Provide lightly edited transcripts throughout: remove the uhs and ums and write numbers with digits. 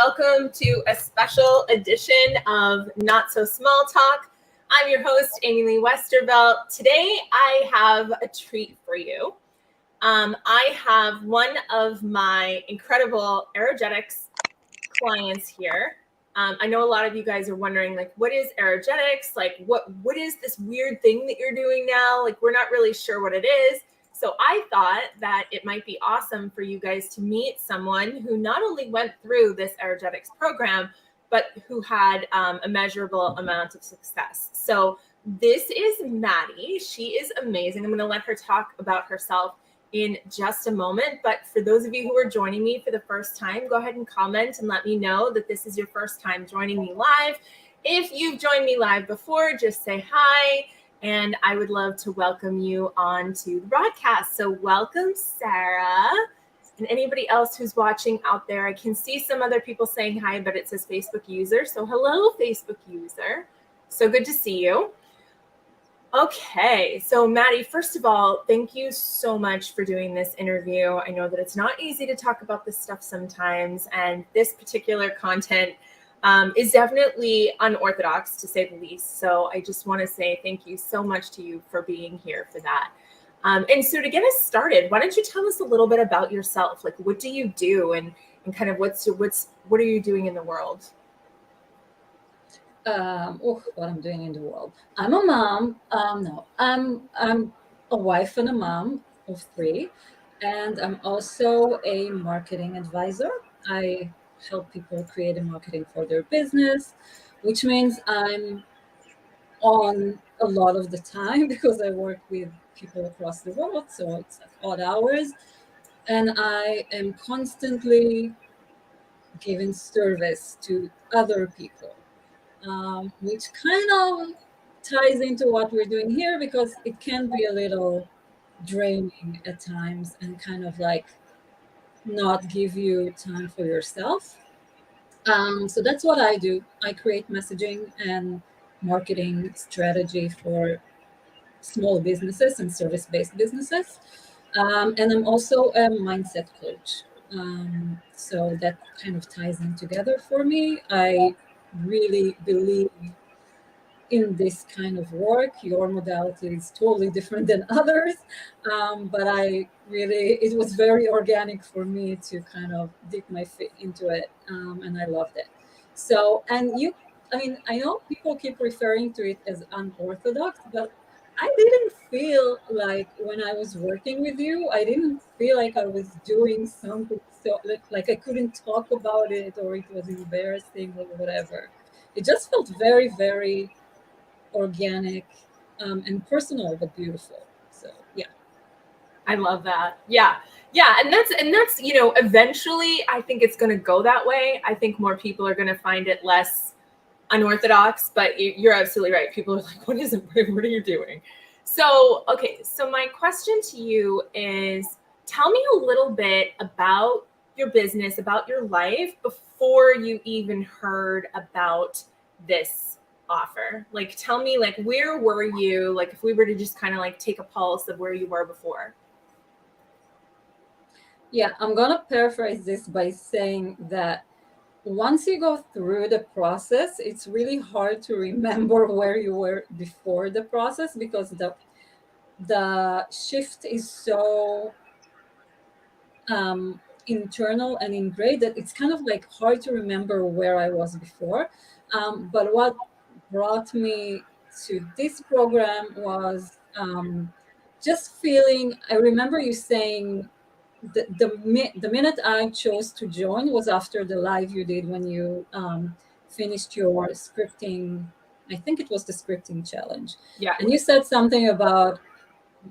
welcome to a special edition of Not So Small Talk. I'm your host, Amy Lee Westervelt. Today, I have a treat for you. I have one of my incredible Erogetics clients here. I know a lot of you guys are wondering, like, what is Erogetics? Like, what is this weird thing that you're doing now? Like, we're not really sure what it is. So I thought that it might be awesome for you guys to meet someone who not only went through this Erogetics program, but who had a measurable amount of success. So this is Madi. She is amazing. I'm going to let her talk about herself in just a moment. But for those of you who are joining me for the first time, go ahead and comment and let me know that this is your first time joining me live. If you've joined me live before, just say hi. And I would love to welcome you on to the broadcast. So welcome, Sarah. And anybody else who's watching out there, I can see some other people saying hi, but it says Facebook user. So hello, Facebook user. So good to see you. Okay, so Madi, first of all, thank you so much for doing this interview. I know that it's not easy to talk about this stuff sometimes, and this particular content is definitely unorthodox, to say the least. So I just want to say thank you so much to you for being here for that. And so to get us started, why don't you tell us a little bit about yourself? Like, what do you do, and kind of what are you doing in the world? What I'm doing in the world. I'm a mom. I'm a wife and a mom of 3, and I'm also a marketing advisor. I help people create a marketing for their business, which means I'm on a lot of the time because I work with people across the world, so it's like odd hours, and I am constantly giving service to other people. Which kind of ties into what we're doing here because it can be a little draining at times and kind of like not give you time for yourself. So that's what I do. I create messaging and marketing strategy for small businesses and service-based businesses. And I'm also a mindset coach. So that kind of ties in together for me. I really believe in this kind of work. Your modality is totally different than others, but it was very organic for me to kind of dip my feet into it, and I loved it. So, I know people keep referring to it as unorthodox, but I didn't feel like when I was working with you, I didn't feel like I was doing something so like I couldn't talk about it or it was embarrassing or whatever. It just felt very, very organic, and personal, but beautiful. So yeah. I love that. Yeah. And that's eventually I think it's going to go that way. I think more people are going to find it less unorthodox, but you're absolutely right. People are like, what are you doing? So, okay. So my question to you is, tell me a little bit about your business, about your life before you even heard about this offer. Like, tell me, like, where were you? Like, if we were to just kind of like take a pulse of where you were before. Yeah, I'm gonna paraphrase this by saying that once you go through the process, it's really hard to remember where you were before the process because the shift is so internal and ingrained that it's kind of like hard to remember where I was before. But what brought me to this program was just feeling. I remember you saying the minute I chose to join was after the live you did when you finished your scripting. I think it was the scripting challenge. Yeah. And you said something about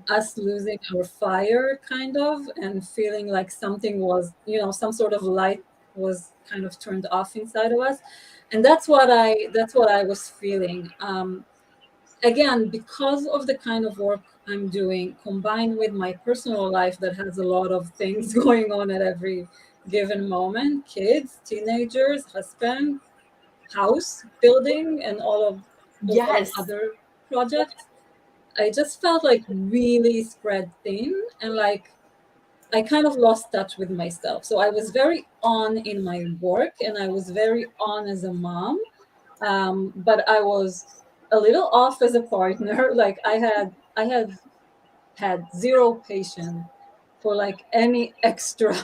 us losing our fire kind of and feeling like something was, some sort of light was kind of turned off inside of us. And that's what I was feeling. Again, because of the kind of work I'm doing, combined with my personal life that has a lot of things going on at every given moment, kids, teenagers, husband, house building, and all of a lot of other projects, I just felt like really spread thin and like I kind of lost touch with myself. So I was very on in my work and I was very on as a mom, but I was a little off as a partner. Like I had zero patience for like any extra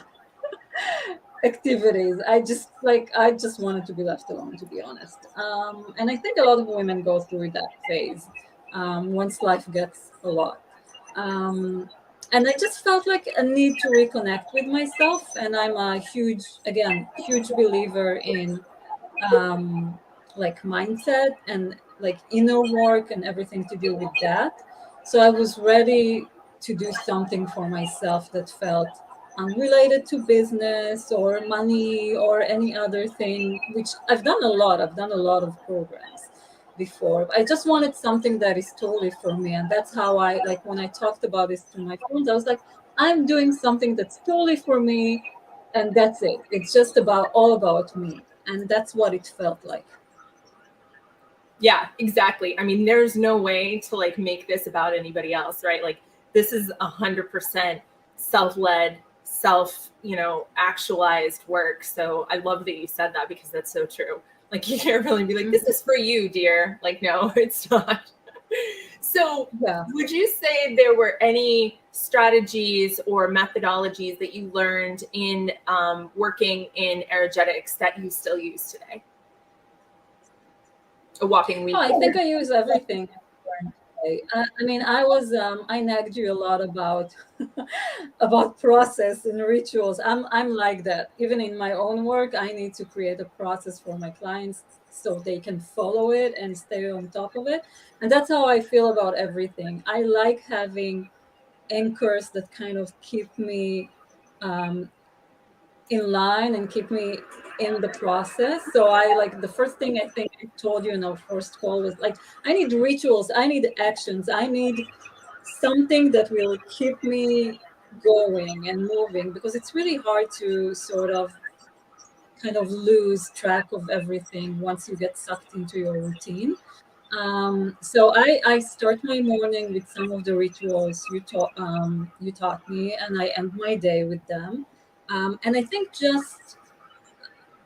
activities. I just wanted to be left alone, to be honest. And I think a lot of women go through that phase once life gets a lot. Um, and I just felt like a need to reconnect with myself. And I'm a huge believer in like mindset and like inner work and everything to do with that. So I was ready to do something for myself that felt unrelated to business or money or any other thing, which I've done a lot. I've done a lot of programs before. I just wanted something that is totally for me. And that's how I like when I talked about this to my friends, I was like, I'm doing something that's totally for me, and that's it. It's just about all about me. And that's what it felt like. Yeah, exactly. I mean, there's no way to like make this about anybody else, right? Like this is 100% self-led, actualized work. So I love that you said that because that's so true. Like you can't really be like, this Mhm. is for you, dear. Like, no, it's not. So Yeah. would you say there were any strategies or methodologies that you learned in working in Erogetics that you still use today? A walking Oh, week. I think I use everything. I mean, I nagged you a lot about about process and rituals. I'm like that. Even in my own work, I need to create a process for my clients so they can follow it and stay on top of it. And that's how I feel about everything. I like having anchors that kind of keep me um, in line and keep me in the process. So I like the first thing I think I told you in our first call was like, I need rituals, I need actions, I need something that will keep me going and moving, because it's really hard to sort of kind of lose track of everything once you get sucked into your routine. So I start my morning with some of the rituals you taught me, and I end my day with them. And I think just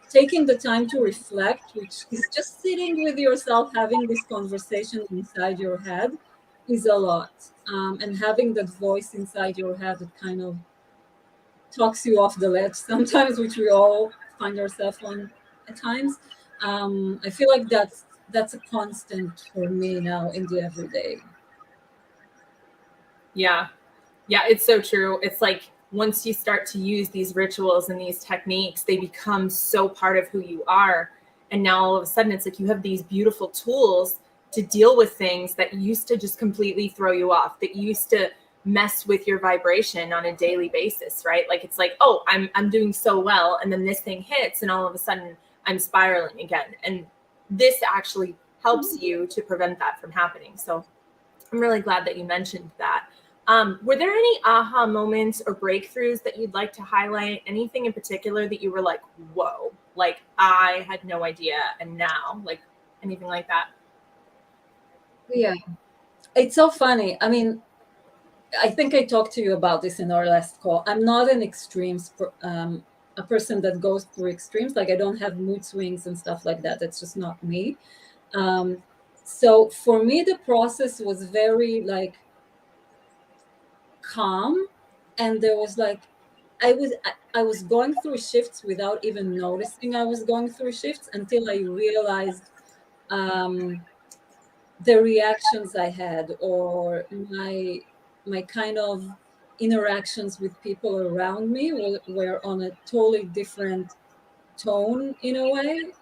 taking the time to reflect, which is just sitting with yourself, having this conversation inside your head, is a lot. And having that voice inside your head that kind of talks you off the ledge sometimes, which we all find ourselves on at times. I feel like that's a constant for me now in the everyday. Yeah. Yeah, it's so true. It's like once you start to use these rituals and these techniques, they become so part of who you are. And now all of a sudden, it's like you have these beautiful tools to deal with things that used to just completely throw you off, that used to mess with your vibration on a daily basis, right? Like it's like, oh, I'm doing so well, and then this thing hits, and all of a sudden I'm spiraling again. And this actually helps you to prevent that from happening. So I'm really glad that you mentioned that. Were there any aha moments or breakthroughs that you'd like to highlight? Anything in particular that you were like, whoa, like I had no idea, and now, like anything like that? Yeah, it's so funny. I mean, I think I talked to you about this in our last call. I'm not an a person that goes through extremes. Like I don't have mood swings and stuff like that. That's just not me. Um, so for me, the process was very like calm, and there was like I was going through shifts without even noticing I was going through shifts until I realized um, the reactions I had, or my kind of interactions with people around me were on a totally different tone in a way.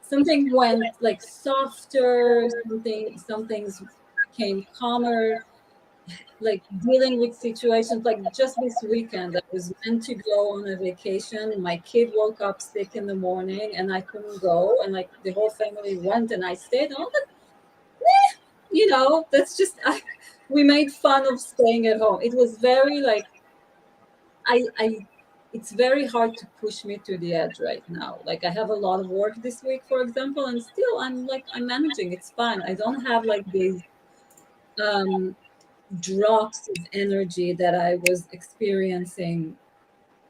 Something went like softer, some things became calmer, like dealing with situations. Like just this weekend I was meant to go on a vacation, my kid woke up sick in the morning and I couldn't go, and like the whole family went and I stayed, and all that. That's just we made fun of staying at home. It was very like I it's very hard to push me to the edge right now. Like I have a lot of work this week, for example, and still I'm managing. It's fine. I don't have like these um drops of energy that I was experiencing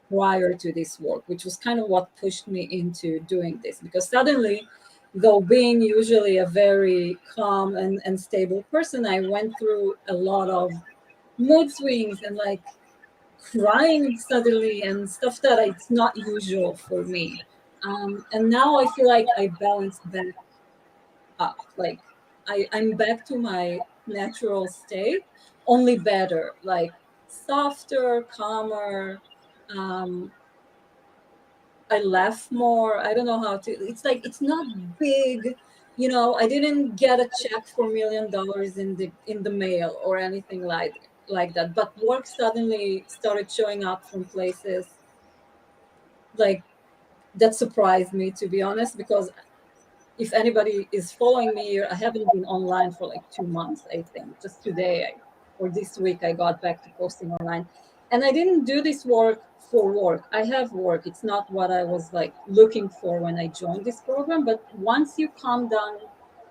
prior to this work, which was kind of what pushed me into doing this. Because suddenly, though being usually a very calm and stable person, I went through a lot of mood swings and like crying suddenly and stuff that it's not usual for me. And now I feel like I balance back up. Like I'm back to my natural state, only better, like softer, calmer. Um, I laugh more. I don't know how to. It's like it's not big. I didn't get a check for $1 million in the mail or anything like that. But work suddenly started showing up from places like that surprised me, to be honest, because if anybody is following me here, I haven't been online for like 2 months, I think. Just today or this week, I got back to posting online. And I didn't do this work for work. I have work. It's not what I was like looking for when I joined this program. But once you calm down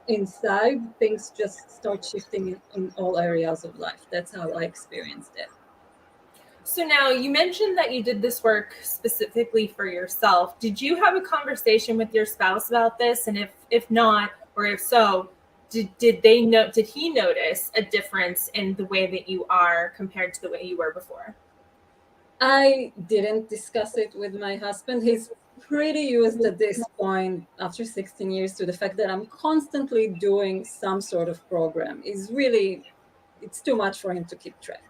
inside, things just start shifting in all areas of life. That's how I experienced it. So now you mentioned that you did this work specifically for yourself. Did you have a conversation with your spouse about this? And if not, or if so, did he notice a difference in the way that you are compared to the way you were before? I didn't discuss it with my husband. He's pretty used at this point, after 16 years, to the fact that I'm constantly doing some sort of program. It's too much for him to keep track.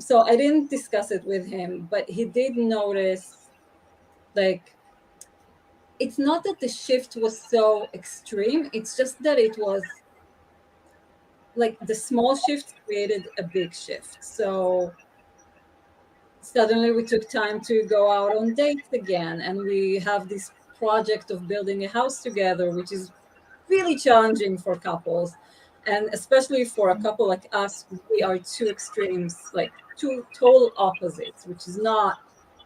So I didn't discuss it with him, but he did notice, like, it's not that the shift was so extreme, it's just that it was like the small shift created a big shift. So suddenly we took time to go out on dates again, and we have this project of building a house together, which is really challenging for couples, and especially for a couple like us. We are two extremes, like two total opposites, which is not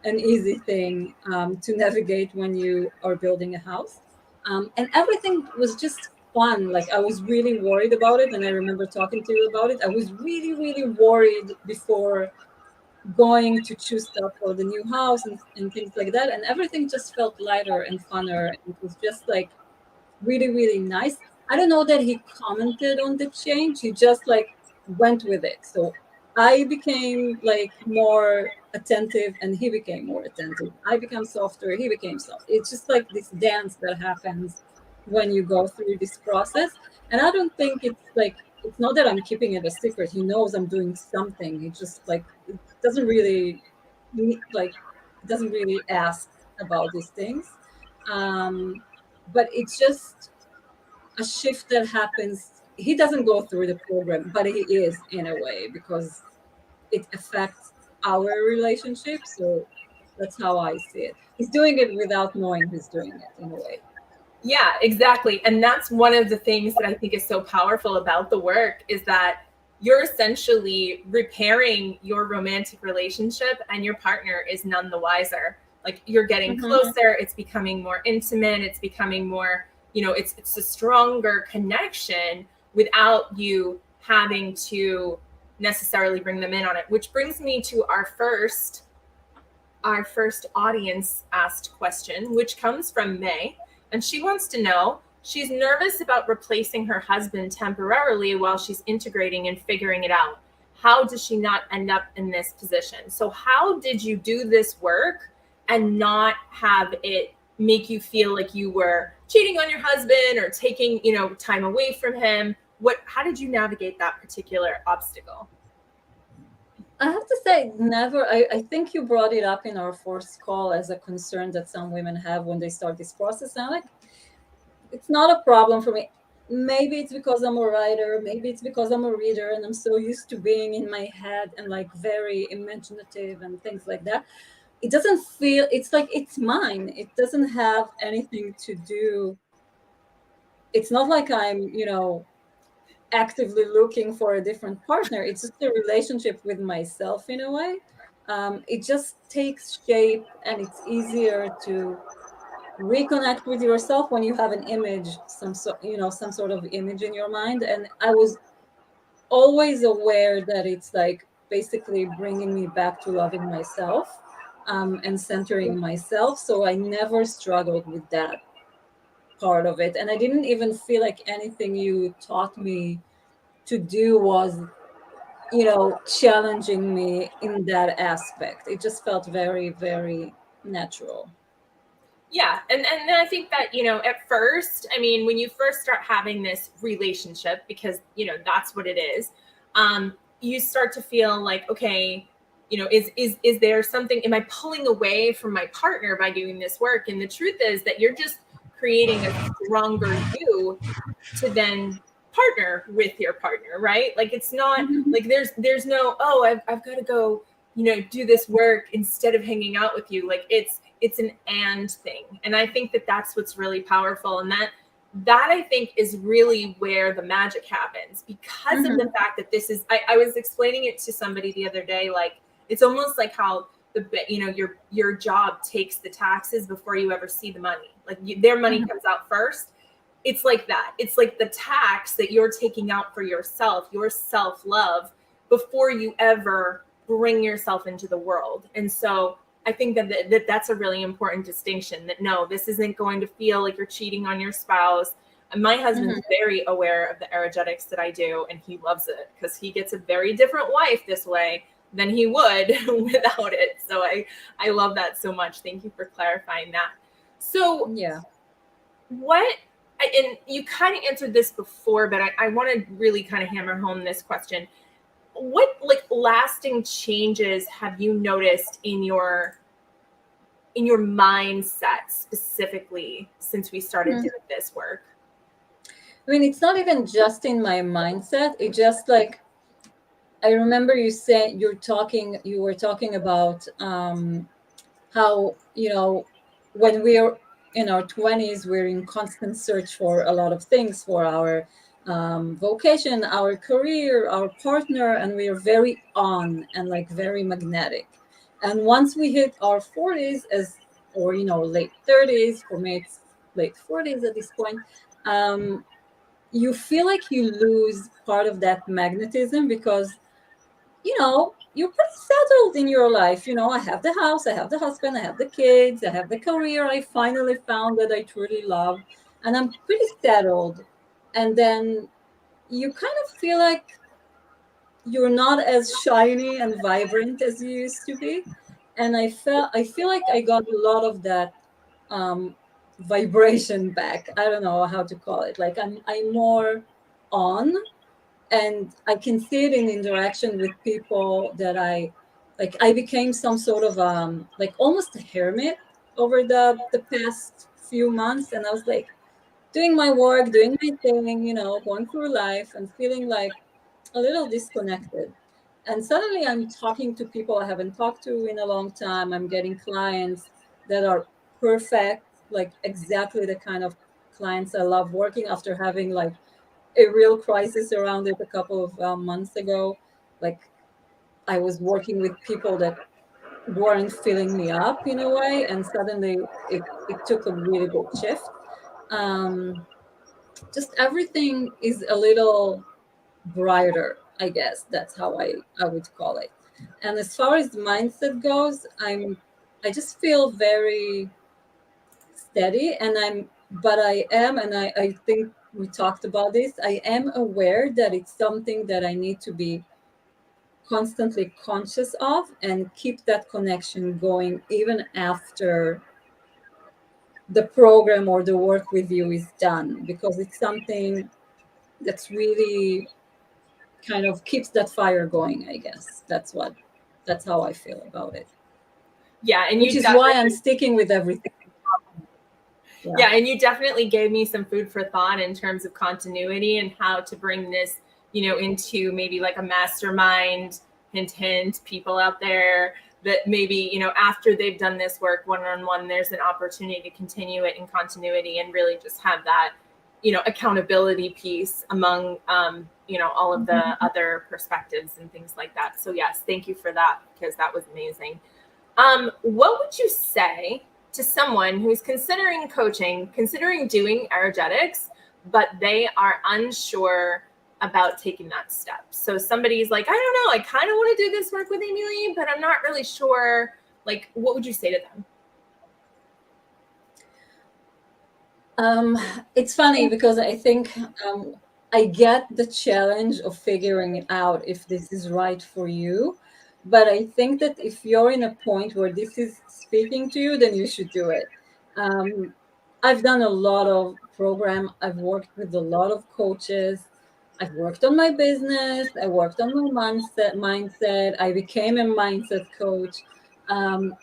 an easy thing to navigate when you are building a house. And everything was just fun. Like I was really worried about it, and I remember talking to you about it. I was really, really worried before going to choose stuff for the new house and things like that. And everything just felt lighter and funner. It was just like really, really nice. I don't know that he commented on the change. He just like went with it. So I became like more attentive and he became more attentive. I became softer, he became soft. It's just like this dance that happens when you go through this process. And I don't think it's not that I'm keeping it a secret. He knows I'm doing something. He just like it doesn't really like doesn't really ask about these things. Um, but it's just a shift that happens. He doesn't go through the program, but he is in a way because it affects our relationship. So that's how I see it. He's doing it without knowing he's doing it in a way. Yeah, exactly. And that's one of the things that I think is so powerful about the work is that you're essentially repairing your romantic relationship and your partner is none the wiser. Like you're getting Mhm. closer, it's becoming more intimate, it's becoming more, it's a stronger connection without you having to necessarily bring them in on it, which brings me to our first audience asked question, which comes from May. And she wants to know she's nervous about replacing her husband temporarily while she's integrating and figuring it out. How does she not end up in this position? So, how did you do this work and not have it make you feel like you were cheating on your husband or taking, time away from him? How did you navigate that particular obstacle? I have to say, never. I think you brought it up in our first call as a concern that some women have when they start this process. And I'm like, it's not a problem for me. Maybe it's because I'm a writer, maybe it's because I'm a reader and I'm so used to being in my head and like very imaginative and things like that. It doesn't feel, it's like it's mine. It doesn't have anything to do. It's not like I'm actively looking for a different partner. It's just a relationship with myself in a way. It just takes shape and it's easier to reconnect with yourself when you have an image, some sort of image in your mind. And I was always aware that it's like basically bringing me back to loving myself, and centering myself. So I never struggled with that part of it. And I didn't even feel like anything you taught me to do was, challenging me in that aspect. It just felt very, very natural. Yeah, and I think that, at first, I mean, when you first start having this relationship, because that's what it is, you start to feel like, okay, is there something? Am I pulling away from my partner by doing this work? And the truth is that you're just creating a stronger you to then partner with your partner, right? Like it's not Mhm. like there's no, oh, I've got to go, do this work instead of hanging out with you. Like it's an and thing. And I think that that's what's really powerful. And that I think is really where the magic happens, because of the Mhm. fact that this is, I was explaining it to somebody the other day, like it's almost like how your job takes the taxes before you ever see the money. Like their money Mhm. comes out first. It's like that. It's like the tax that you're taking out for yourself, your self love, before you ever bring yourself into the world. And so I think that that's a really important distinction, that no, this isn't going to feel like you're cheating on your spouse. And my husband's Mhm. very aware of the erogetics that I do, and he loves it because he gets a very different wife this way than he would without it. So I love that so much. Thank you for clarifying that. So Yeah. what, and you kind of answered this before, but I want to really kind of hammer home this question. What like lasting changes have you noticed in your mindset specifically since we started Mhm. doing this work? I mean, it's not even just in my mindset. It just like, I remember you were talking about how, when we're in our 20s, we're in constant search for a lot of things, for our vocation, our career, our partner, and we are very on and like very magnetic. And once we hit our 40s, or late 30s, for me it's late 40s at this point, you feel like you lose part of that magnetism, because you're pretty settled in your life. I have the house, I have the husband, I have the kids, I have the career I finally found that I truly love, and I'm pretty settled. And then you kind of feel like you're not as shiny and vibrant as you used to be. And I feel like I got a lot of that um vibration back. I don't know how to call it. Like I'm more on, and I can see it in interaction with people that I became some sort of like almost a hermit over the past few months. And I was like doing my work, doing my thing, going through life and feeling like a little disconnected. And suddenly I'm talking to people I haven't talked to in a long time. I'm getting clients that are perfect, like exactly the kind of clients I love working, after having like a real crisis around it a couple of months ago. Like I was working with people that weren't filling me up in a way, and suddenly it took a really big shift. Um, just everything is a little brighter, I guess. That's how I would call it. And as far as mindset goes, I just feel very steady, and I am, and I think we talked about this, I am aware that it's something that I need to be constantly conscious of and keep that connection going even after the program or the work with you is done, because it's something that's really kind of keeps that fire going, I guess. That's how I feel about it, Yeah, and which you is why I'm definitely sticking with everything. Yeah. Yeah, and you definitely gave me some food for thought in terms of continuity and how to bring this, into maybe like a mastermind, hint, hint, people out there that maybe, after they've done this work one on one, there's an opportunity to continue it in continuity and really just have that, accountability piece among, all of the Mhm. other perspectives and things like that. So, yes, thank you for that because that was amazing. What would you say to someone who's considering coaching, considering doing energetics, but they are unsure about taking that step. So somebody's like, I don't know, I kind of want to do this work with Amy Lee, but I'm not really sure. Like, what would you say to them? It's funny because I think I get the challenge of figuring out if this is right for you. But I think that if you're in a point where this is speaking to you, then you should do it. Um, I've done a lot of program. I've worked with a lot of coaches. I've worked on my business. I worked on my mindset. I became a mindset coach. Um,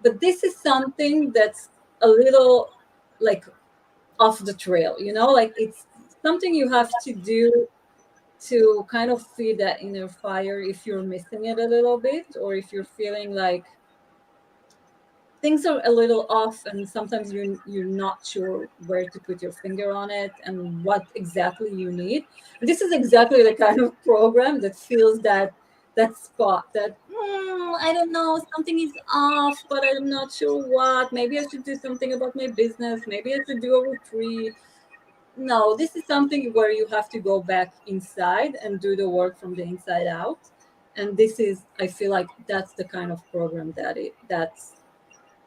but this is something that's a little like off the trail, like it's something you have to do to kind of feed that inner fire if you're missing it a little bit, or if you're feeling like things are a little off and sometimes you're not sure where to put your finger on it and what exactly you need. And this is exactly the kind of program that feels that spot that I don't know, something is off, but I'm not sure what. Maybe I should do something about my business. Maybe I should do a retreat. No, this is something where you have to go back inside and do the work from the inside out. And this is, I feel like that's the kind of program that's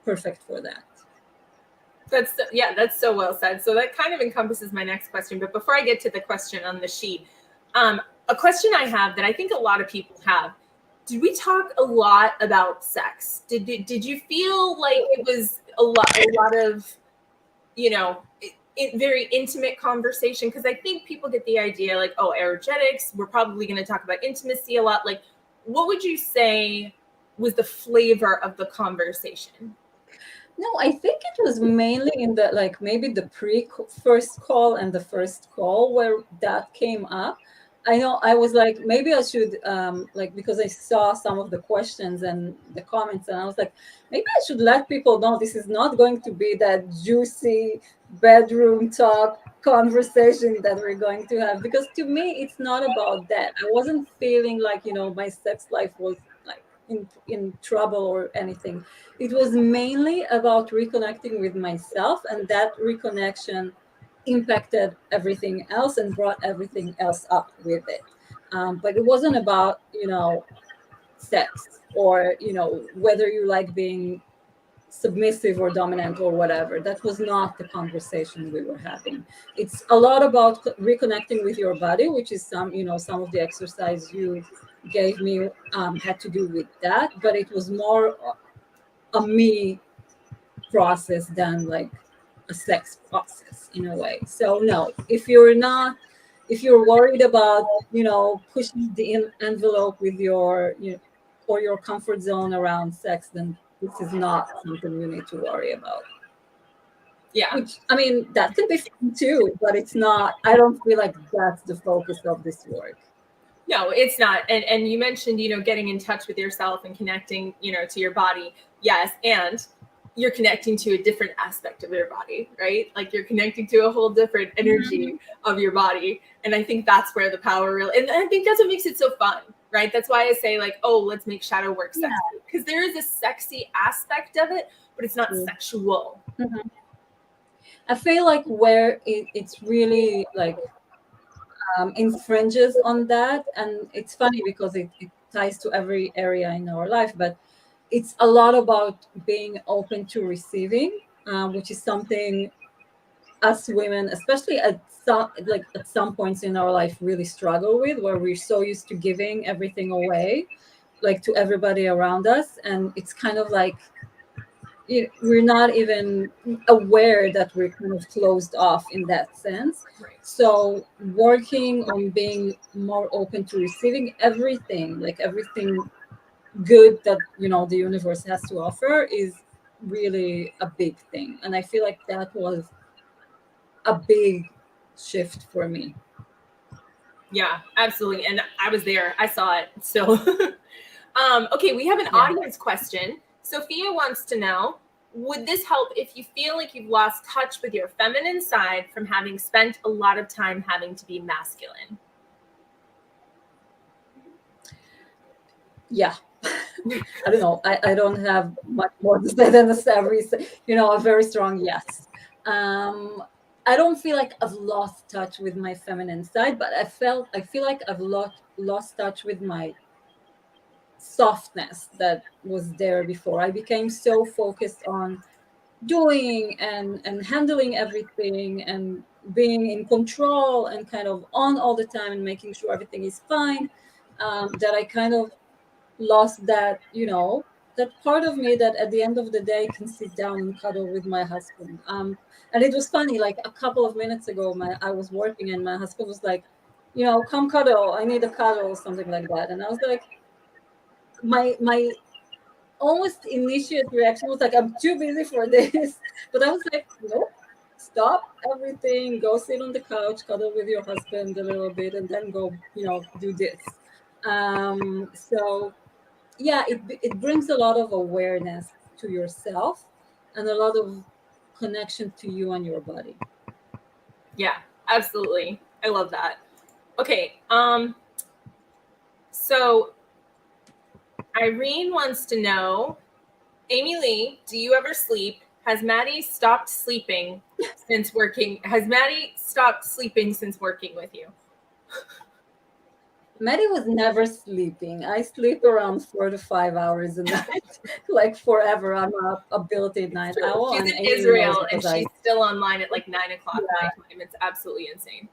perfect for that. That's so well said. So that kind of encompasses my next question. But before I get to the question on the sheet, a question I have that I think a lot of people have: did we talk a lot about sex? Did you feel like it was a lot of, very intimate conversation? Because I think people get the idea like, oh, erogetics, we're probably going to talk about intimacy a lot. Like, what would you say was the flavor of the conversation? No, I think it was mainly in the like maybe the first call and the first call where that came up. I know I was like maybe I should like, because I saw some of the questions and the comments, and I was like maybe I should let people know this is not going to be that juicy bedroom talk conversation that we're going to have, because to me it's not about that. I wasn't feeling like, my sex life was like in trouble or anything. It was mainly about reconnecting with myself, and that reconnection impacted everything else and brought everything else up with it. But it wasn't about, sex or, whether you like being submissive or dominant or whatever. That was not the conversation we were having. It's a lot about reconnecting with your body, which is some of the exercise you gave me had to do with that, but it was more a me process than like a sex process in a way. So no, if you're worried about, pushing the envelope with or your comfort zone around sex, then this is not something you need to worry about. Yeah. Which, I mean, that could be fun too, but it's not, I don't feel like that's the focus of this work. No, it's not. And you mentioned, getting in touch with yourself and connecting, to your body. Yes. And you're connecting to a different aspect of your body, right? Like you're connecting to a whole different energy of your body. And I think that's where the power really, and I think that's what makes it so fun, right? That's why I say like, oh, let's make shadow work sexy. Because there is a sexy aspect of it, but it's not sexual. Mm-hmm. I feel like where it's really like infringes on that, and it's funny because it ties to every area in our life, but it's a lot about being open to receiving, which is something us women, especially at some points in our life, really struggle with, where we're so used to giving everything away, like to everybody around us, and it's kind of like we're not even aware that we're kind of closed off in that sense. Right. So working on being more open to receiving everything, like everything good that the universe has to offer, is really a big thing. And I feel like that was a big shift for me. Yeah, absolutely. And I was there. I saw it. So okay, we have an audience question. Sophia wants to know, would this help if you feel like you've lost touch with your feminine side from having spent a lot of time having to be masculine? Yeah. I don't know. I don't have much more to say than a very strong yes. I don't feel like I've lost touch with my feminine side, but I feel like I've lost touch with my softness that was there before. I became so focused on doing and handling everything and being in control and kind of on all the time and making sure everything is fine, that I kind of lost that, that part of me that at the end of the day can sit down and cuddle with my husband. And it was funny, like a couple of minutes ago, I was working and my husband was like, come cuddle, I need a cuddle or something like that. And I was like, my almost initiate reaction was like, I'm too busy for this. But I was like, nope, stop everything, go sit on the couch, cuddle with your husband a little bit, and then go, do this. So yeah, it brings a lot of awareness to yourself and a lot of connection to you and your body. Yeah, absolutely. I love that. Okay. So Irene wants to know, Amy Lee, do you ever sleep? Has Maddie stopped sleeping since working? Has Maddie stopped sleeping since working with you? Maddie was never sleeping. I sleep around 4 to 5 hours a night, like forever. I'm a built-in night owl, She's and in Amy knows Israel and because she's still online at like 9 o'clock Yeah. my time. It's absolutely insane.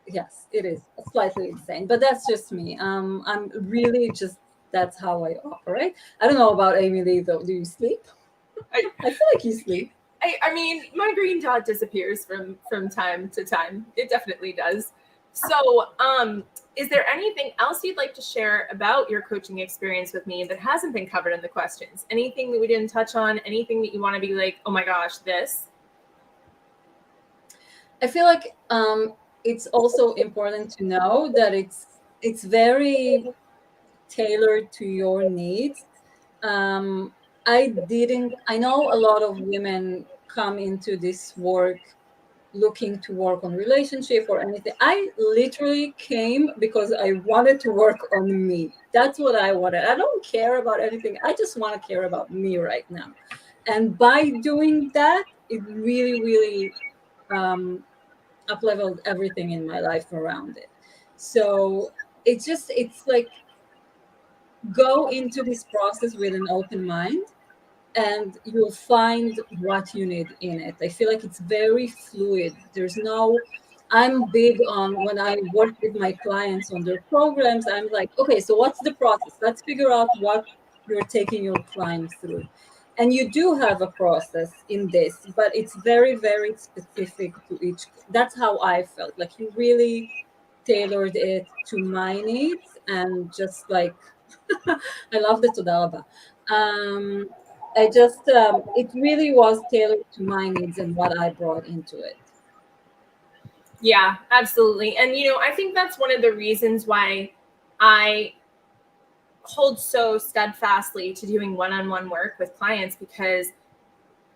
Yes, it is slightly insane, but that's just me. I'm really just that's how I operate. I don't know about Amy Lee though. Do you sleep? I feel like you sleep. I mean, my green dot disappears from time to time. It definitely does. So, is there anything else you'd like to share about your coaching experience with me that hasn't been covered in the questions? Anything that we didn't touch on? Anything that you want to be like, oh my gosh, this? I feel like it's also important to know that it's very tailored to your needs. I know a lot of women come into this work looking to work on relationship or anything. I literally came because I wanted to work on me. That's what I wanted. I don't care about anything. I just want to care about me right now. And by doing that, it really, really up leveled everything in my life around it. So it's like go into this process with an open mind and you'll find what you need in it. I feel like it's very fluid. I'm big on when I work with my clients on their programs, I'm like, okay, so what's the process? Let's figure out what you're taking your client through. And you do have a process in this, but it's very, very specific to each. That's how I felt. Like you really tailored it to my needs and just like I love the Todalaba. I just it really was tailored to my needs and what I brought into it. Yeah, absolutely. And I think that's one of the reasons why I hold so steadfastly to doing one-on-one work with clients, because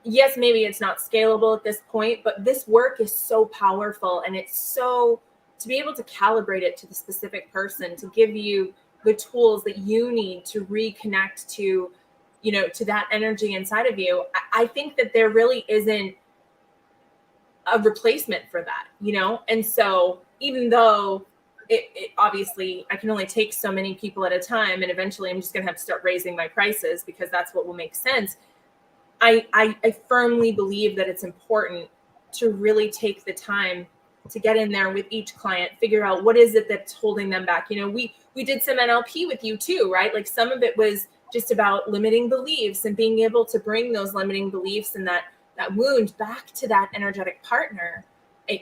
yes, maybe it's not scalable at this point, but this work is so powerful, and it's so, to be able to calibrate it to the specific person, to give you the tools that you need to reconnect to, to that energy inside of you. I think that there really isn't a replacement for that, And so even though it obviously, I can only take so many people at a time, and eventually I'm just going to have to start raising my prices because that's what will make sense. I firmly believe that it's important to really take the time to get in there with each client, figure out what is it that's holding them back. We did some NLP with you too, right? Like some of it was just about limiting beliefs and being able to bring those limiting beliefs and that wound back to that energetic partner.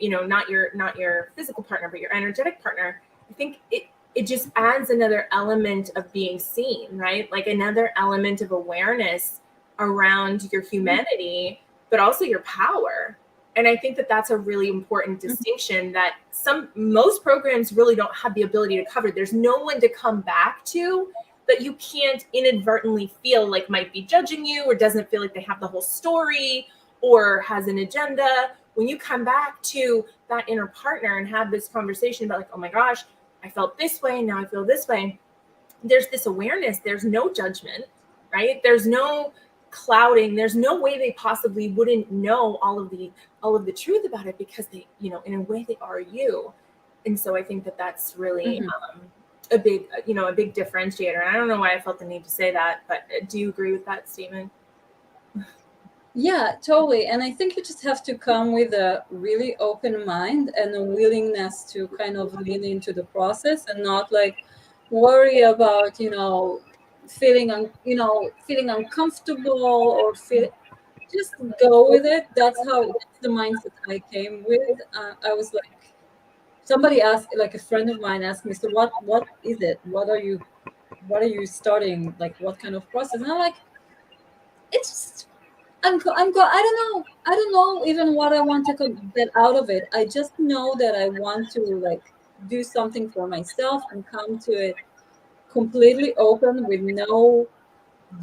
Not your physical partner, but your energetic partner. I think it just adds another element of being seen, right? Like another element of awareness around your humanity, but also your power. And I think that that's a really important distinction that most programs really don't have the ability to cover. There's no one to come back to that you can't inadvertently feel like might be judging you or doesn't feel like they have the whole story or has an agenda. When you come back to that inner partner and have this conversation about like, oh my gosh, I felt this way, now I feel this way. There's this awareness, there's no judgment, right? There's no clouding. There's no way they possibly wouldn't know all of the truth about it, because they, in a way they are you. And so I think that that's really a big differentiator. And I don't know why I felt the need to say that, but do you agree with that statement? Yeah, totally. And I think you just have to come with a really open mind and a willingness to kind of lean into the process and not like worry about, feeling uncomfortable or feel, just go with it. That's the mindset I came with. I was like, somebody asked, like a friend of mine asked me, so what is it? What are you starting? Like, what kind of process? And I'm like, it's just, I don't know. I don't know even what I want to get out of it. I just know that I want to like do something for myself and come to it completely open with no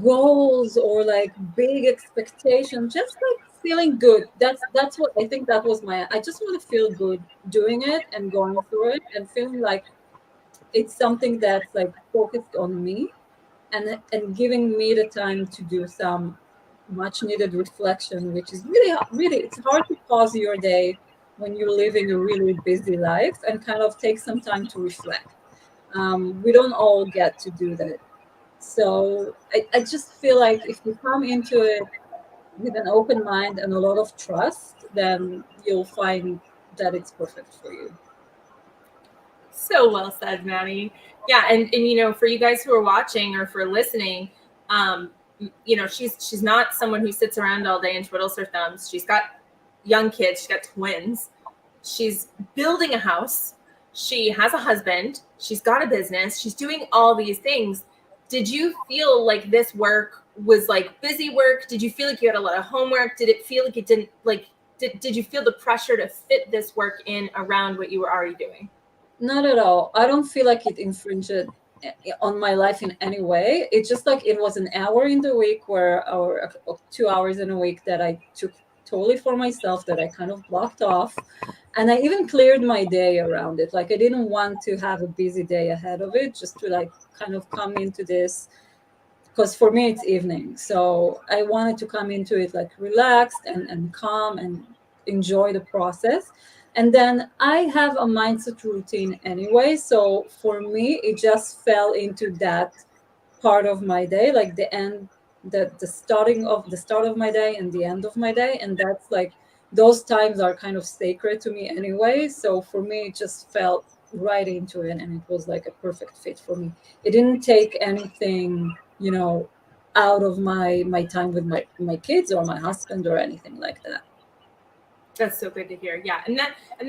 goals or like big expectations, just like feeling good. That's what I think. That was my, I just want to feel good doing it and going through it and feeling like it's something that's like focused on me and giving me the time to do some much needed reflection, which is really, it's hard to pause your day when you're living a really busy life and kind of take some time to reflect. We don't all get to do that. So I just feel like if you come into it with an open mind and a lot of trust, then you'll find that it's perfect for you. So well said, Maddie. Yeah, and for you guys who are watching or for listening, she's not someone who sits around all day and twiddles her thumbs. She's got young kids. She's got twins. She's building a house. She has a husband. She's got a business. She's doing all these things. Did you feel like this work was like busy work? Did you feel like you had a lot of homework? Did it feel like it didn't like? Did you feel the pressure to fit this work in around what you were already doing? Not at all. I don't feel like it infringed on my life in any way. It's just like it was an hour in the week or 2 hours in a week that I took totally for myself, that I kind of blocked off. And I even cleared my day around it. Like I didn't want to have a busy day ahead of it, just to like kind of come into this, because for me it's evening. So I wanted to come into it like relaxed and calm and enjoy the process. And then I have a mindset routine anyway. So for me, it just fell into that part of my day, like the start of my day and the end of my day. And that's like, those times are kind of sacred to me anyway. So for me, it just felt right into it, and it was like a perfect fit for me. It didn't take anything, out of my time with my kids or my husband or anything like that. That's so good to hear. Yeah, and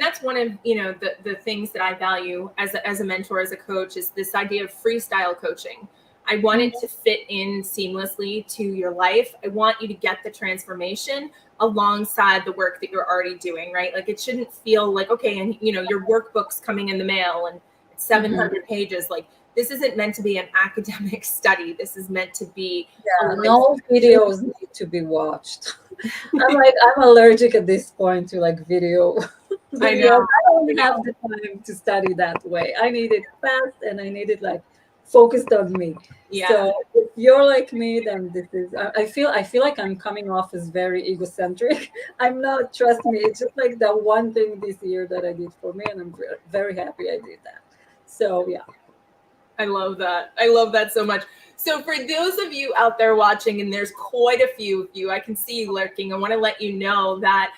that's one of the things that I value as a mentor, as a coach, is this idea of freestyle coaching. I want it to fit in seamlessly to your life. I want you to get the transformation alongside the work that you're already doing, right? Like it shouldn't feel like, okay, and your workbook's coming in the mail and it's 700 pages. Like this isn't meant to be an academic study. This is meant to be No videos need to be watched. I'm allergic at this point to like video I videos. know. I don't have the time to study that way. I need it fast and I need it like focused on me. Yeah. So if you're like me, then this is I feel like I'm coming off as very egocentric. I'm not, trust me, it's just like the one thing this year that I did for me, and I'm very happy I did that. So yeah. I love that. I love that so much. So for those of you out there watching, and there's quite a few of you, I can see you lurking. I want to let you know that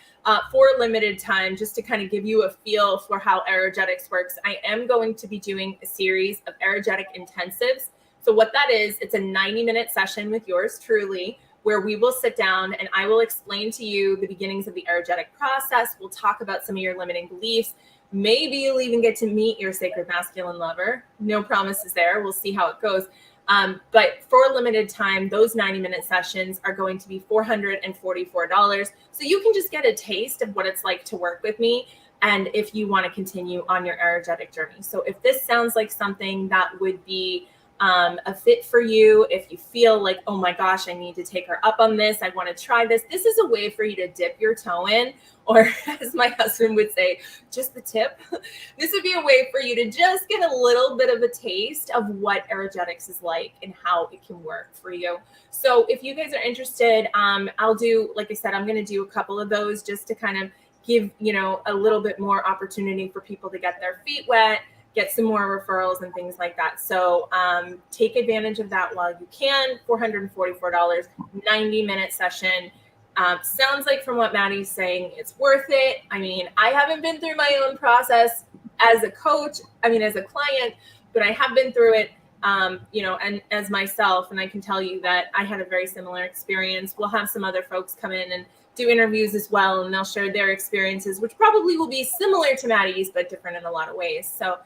for a limited time, just to kind of give you a feel for how Erogetics works, I am going to be doing a series of Erogetic intensives. So what that is, it's a 90-minute session with yours truly, where we will sit down and I will explain to you the beginnings of the Erogetic process. We'll talk about some of your limiting beliefs. Maybe you'll even get to meet your sacred masculine lover. No promises there. We'll see how it goes. But for a limited time, those 90-minute sessions are going to be $444. So you can just get a taste of what it's like to work with me, and if you want to continue on your Erogetic journey. So if this sounds like something that would be a fit for you. If you feel like, oh my gosh, I need to take her up on this, I want to try this. This is a way for you to dip your toe in, or as my husband would say, just the tip. This would be a way for you to just get a little bit of a taste of what Erogetics is like and how it can work for you. So if you guys are interested, I'll do, like I said, I'm going to do a couple of those just to kind of give, a little bit more opportunity for people to get their feet wet, get some more referrals and things like that. So take advantage of that while you can. $444, 90-minute session. Sounds like from what Maddie's saying, it's worth it. I mean, I haven't been through my own process as a coach, as a client, but I have been through it, and as myself, and I can tell you that I had a very similar experience. We'll have some other folks come in and do interviews as well, and they'll share their experiences, which probably will be similar to Maddie's, but different in a lot of ways. So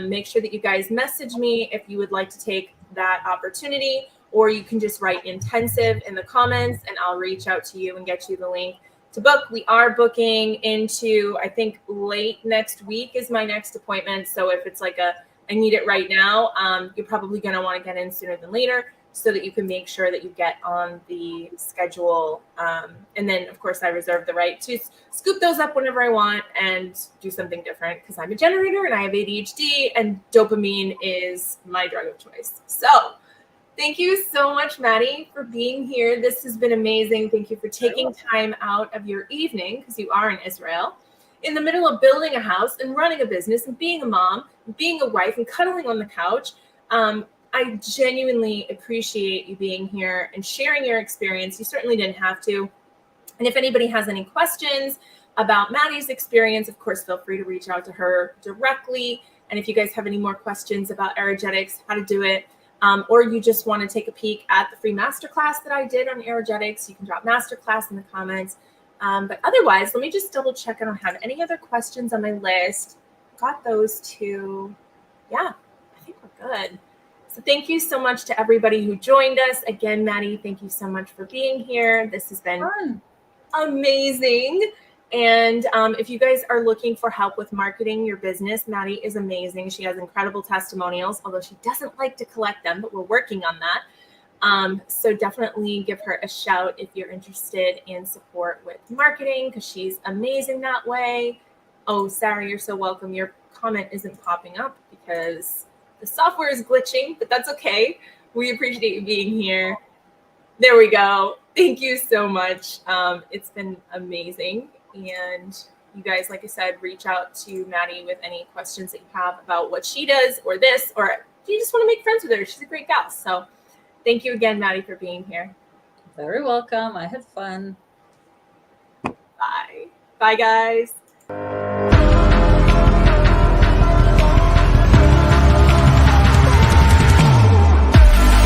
make sure that you guys message me if you would like to take that opportunity, or you can just write intensive in the comments and I'll reach out to you and get you the link to book. We are booking into, I think late next week is my next appointment. So if it's like I need it right now, you're probably going to want to get in sooner than later so that you can make sure that you get on the schedule. And then, of course, I reserve the right to scoop those up whenever I want and do something different because I'm a generator and I have ADHD and dopamine is my drug of choice. So thank you so much, Maddie, for being here. This has been amazing. Thank you for taking time out of your evening, because you are in Israel, in the middle of building a house and running a business and being a mom, and being a wife and cuddling on the couch. I genuinely appreciate you being here and sharing your experience. You certainly didn't have to. And if anybody has any questions about Maddie's experience, of course, feel free to reach out to her directly. And if you guys have any more questions about Erogetics, how to do it, or you just want to take a peek at the free masterclass that I did on Erogetics, you can drop masterclass in the comments. But otherwise, let me just double check. I don't have any other questions on my list. Got those two. Yeah, I think we're good. So thank you so much to everybody who joined us. Again, Maddie, thank you so much for being here. This has been amazing. And if you guys are looking for help with marketing your business, Maddie is amazing. She has incredible testimonials, although she doesn't like to collect them, but we're working on that. So definitely give her a shout if you're interested in support with marketing, because she's amazing that way. Oh, Sarah, you're so welcome. Your comment isn't popping up because the software is glitching, but that's okay. We appreciate you being here. There we go. Thank you so much. It's been amazing. And you guys, like I said, reach out to Maddie with any questions that you have about what she does or this, or you just want to make friends with her. She's a great gal. So thank you again, Maddie, for being here. Very welcome. I had fun. Bye. Bye, guys.